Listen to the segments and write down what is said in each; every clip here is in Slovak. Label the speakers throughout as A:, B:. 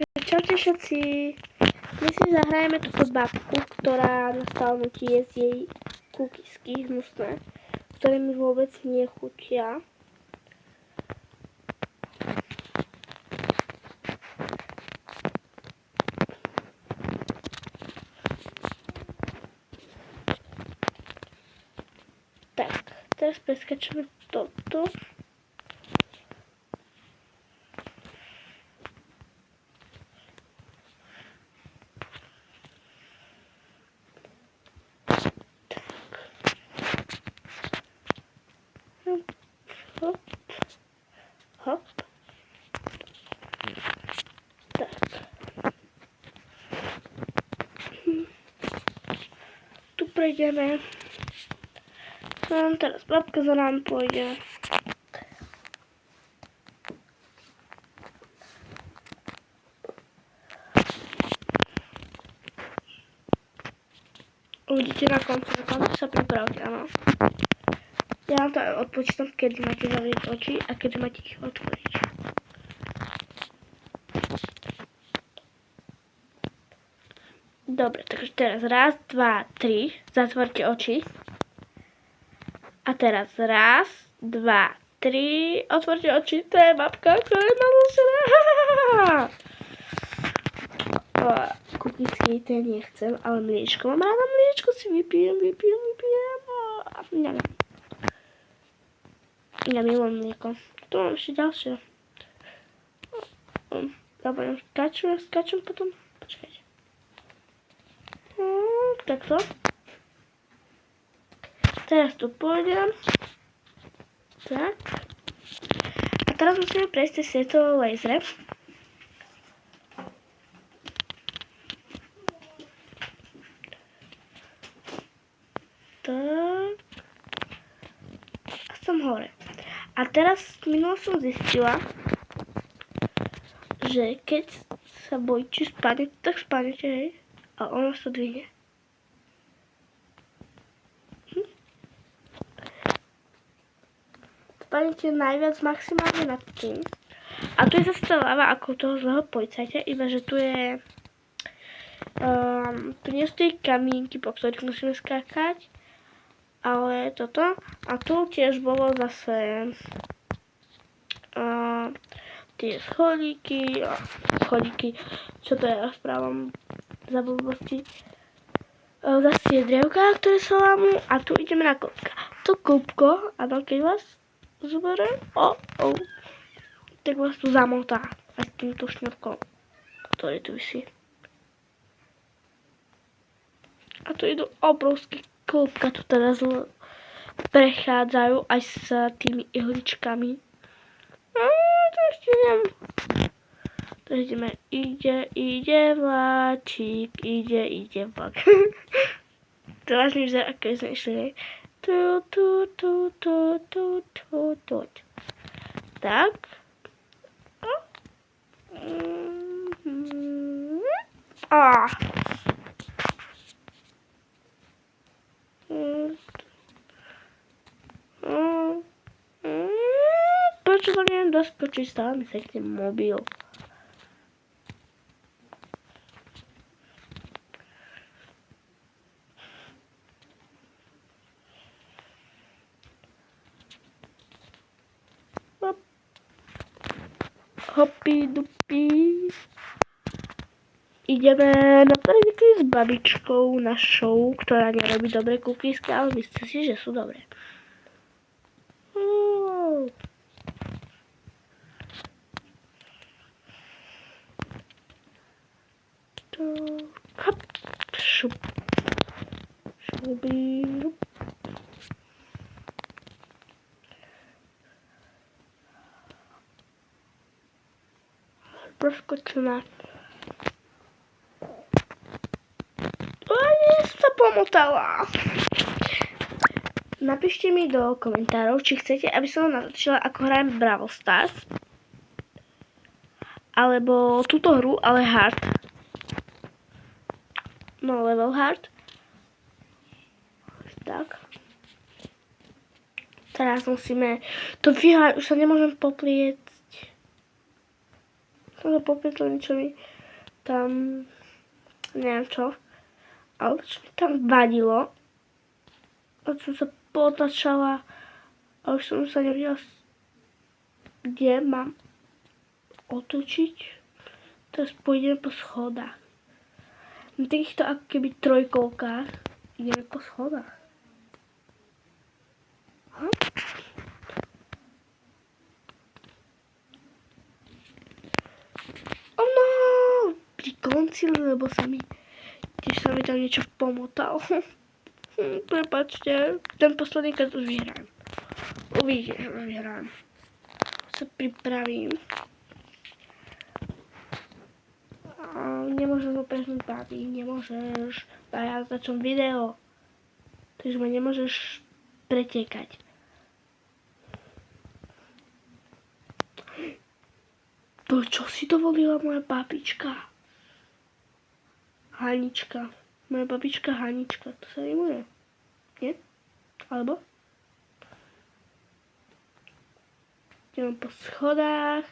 A: Čaute všetci. Dnes si zahrajeme túto babku, ktorá nastále nutí jesť jej kukisky hnusné, ktoré mi vôbec nechutia. Tak, teraz preskačeme toto. Hop, hop. Tak. Tu prejdeme. Teraz babka za nami pôjde. Uvidíte na konci sa pripravte, áno. Ja vám to odpočítam, kedy máte zavrieť oči a kedy máte ich otvoriť. Dobre, takže teraz raz, dva, tri, zatvorte oči. A teraz raz, dva, tri, otvorte oči, to je babka, ktorá je naložená. Kukisky to nechcem, ale mliečko. Mám ráda mliečko, si vypijem. Ja milujem mlieko. Tu mám ešte ďalšie. Dobre, skáčem potom. Počkajte. Takto. Teraz tu pôjdem. Tak. A teraz musíme prejsť tie svetové lasery. Tak. A som hore. A teraz minulo som zistila, že keď sa bojíte spať, tak spánete, hej? A ono sa dvihne. Spánete najviac maximálne nad tým. A tu je zase ľava ako toho zlého policajta, iba že tu je tu nie sú tie kamienky, po ktorých musíme skákať, ale toto. A tu tiež bolo zase tie schodíky, čo to ja správam za blbosti. Zase tie drevká, ktoré sa lámu, a tu ideme na kĺbka. To kĺbko, áno, keď vás zoberiem, tak vás tu zamotá aj s týmto šňurkom, ktorý tu visí. A tu idú obrovské kĺbka, tu teraz prechádzajú aj s tými ihličkami. To ešte idem. To ideme, ide vláčik, ide vlak. To vážne vyzerá, aké sme išli. Tu. Tak. Prečo to neviem doskočiť? Stále mi sekne mobil. Hopi dupi. Ideme na predky s babičkou našou, ktorá nerobí dobré kukisky, ale myslíte si, že sú dobré. Hop, šup. Šubi, šup. Proskočená. Som sa pomotala. Napíšte mi do komentárov, či chcete, aby som natočila, ako hrajem Brawl Stars. Alebo túto hru, ale hard. No, level hard. Tak. Teraz musíme to vyhrať, už sa nemôžem popliecť. Ale popýtlo niečo mi tam, neviem čo, ale čo mi tam vadilo, a som sa potačala a už som sa nevedela, kde mám otočiť. Teraz pôjdeme po schodách. Na takýchto ako keby trojkolkách ideme po schodách. Ono, pri konci, lebo tiež sa mi tam niečo pomotal. Prepačte, ten posledný krát už vyhrám. Uvidíte, že už vyhrám. Sa pripravím. Nemôžeš ho prehnúť, babi, nemôžeš. A ja začnem video. Takže ma nemôžeš pretekať. To čo si dovolila moja babička? Hanička. Moja babička Hanička. To sa rimuje. Nie? Alebo? Idem po schodách.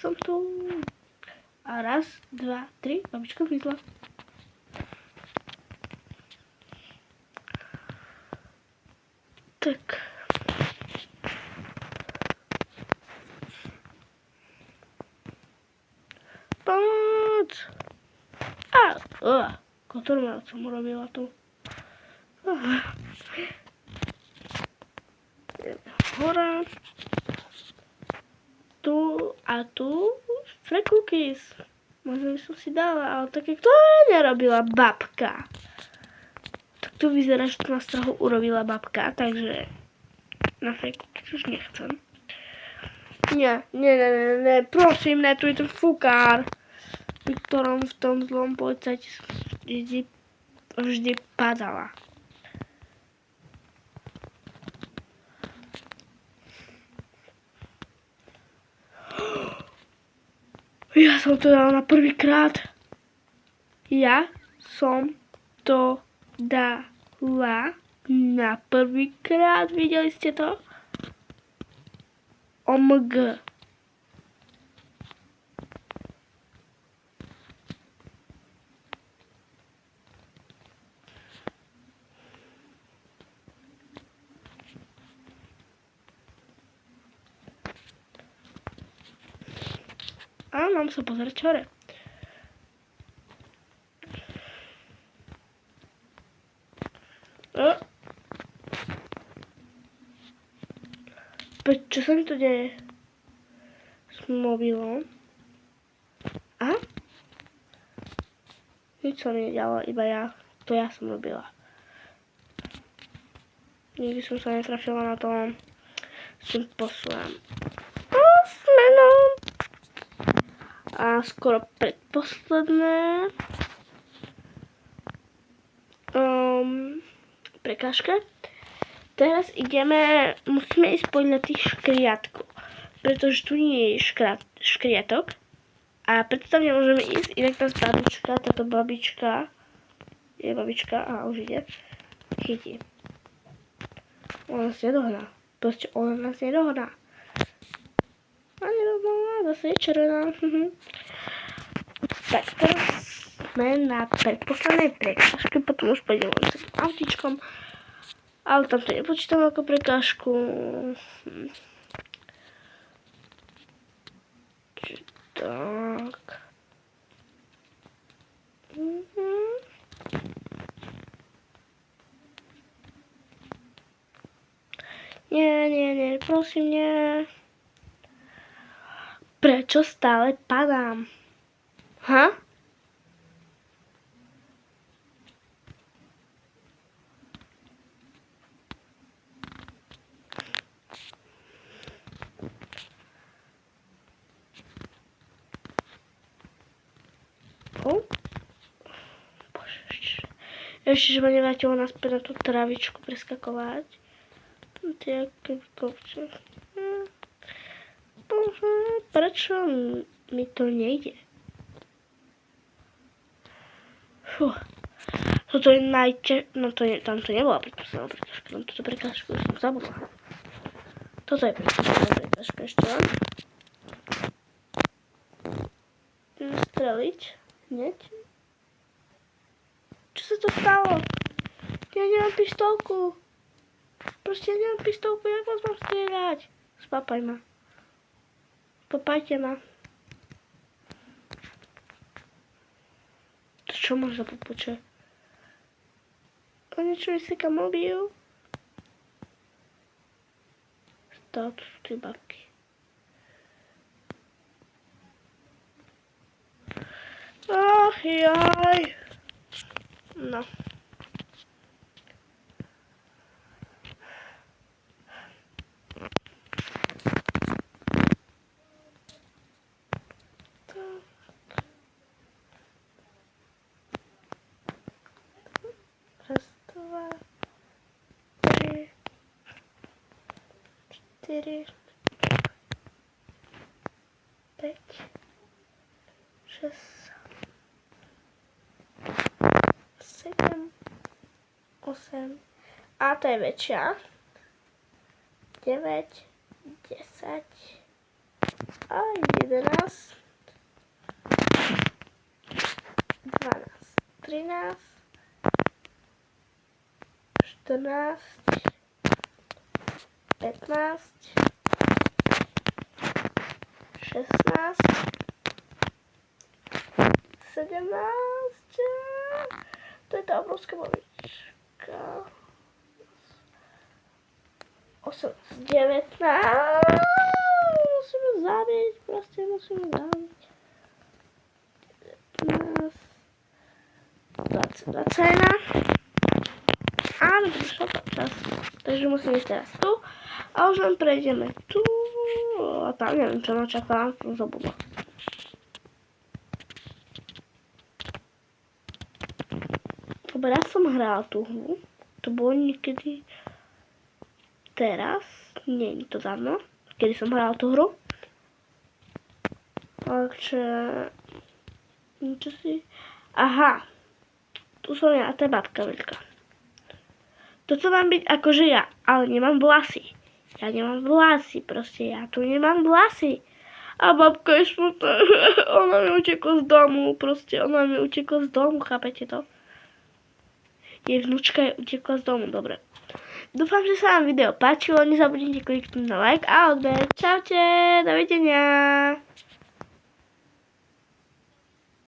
A: Som tu. A raz, dva, tri, babička vyzla. Tak. Pomoc! Kotormel som urobila tu. Hora. Tu a tu free cookies. Možno by som si dala, ale také, ktoré nerobila babka. Tak tu vyzerá, že to na strahu urobila babka, takže na free cookies už nechcem. Nie, prosím, ne, tu je ten fukár, pri ktorom v tom zlom policajti vždy padala. Ja som to dala na prvýkrát. Ja som to dala na prvýkrát. Videli ste to? OMG. A mám sa pozrieť hore. Čo sa mi to deje s mobilom? A? Nič sa mi nedialo, iba ja. To ja som robila. Nikdy som sa netrafila na tom s tým posúvam. A skoro predposledné prekážka. Teraz musíme ísť podľa tých škriatkov, pretože tu nie je škriatok a predstav nemôžeme ísť, inak nás babička, táto babička, je babička a už ide, chytí. Ona nás nedohná, proste ona nás nedohná. A nedohná, zase je červená. Tak teraz sme na predposlednej prekážke, potom už pôjdeme s autičkom, ale tam to nepočítam ako prekážku. Tak. Nie, prosím, nie. Prečo stále padám? Ešte, že ma nevrátilo naspäť na tú travičku preskakovať. To je aký kopček. Bože, prečo mi to nejde? Fú. Toto je no to je, tam to nebola predposledná prekažka, tam túto prekažku už som zabudla. Toto je predposledná prekažka ešte len. Idem streliť hneď. Čo sa to stalo? Ja nemám pištolku. Proste ja nemám pištolku, jak vás mám strieľať? Spápaj ma. Popajte ma. To čo máš za popuče? O niečo mi seka mobil. Stále tu sú tie babky. Ach jaj. No. Raz, dva, tri, čtyři, 5, 6, 7, 8. A to je väčšia. 9, 10 a 11, 12, 13, 14, 15, 16, 17, to je tá obrovská babička, 18, 19, musíme zabiť, proste musíme zabiť, 19, 20, 21, áno, prišiel to čas, takže musíme ísť teraz tu a už len prejdeme tu a tam neviem, čo ma čaká, som zabudla. Dobre, ja som hrala tú hru, to bolo niekedy teraz, nie je to dávno, kedy som hrala tú hru. Takže, čo si, aha, tu som ja a to je babka veľká. Toto mám byť akože ja, ale nemám vlasy. Ja nemám vlasy, proste ja tu nemám vlasy. A babka je smutná, ona mi utekla z domu, proste ona mi utekla z domu, chápete to? Jej vnúčka je utekla z domu, dobre. Dúfam, že sa vám video páčilo, nezabudnite kliknúť na like a odber. Čaute, dovidenia.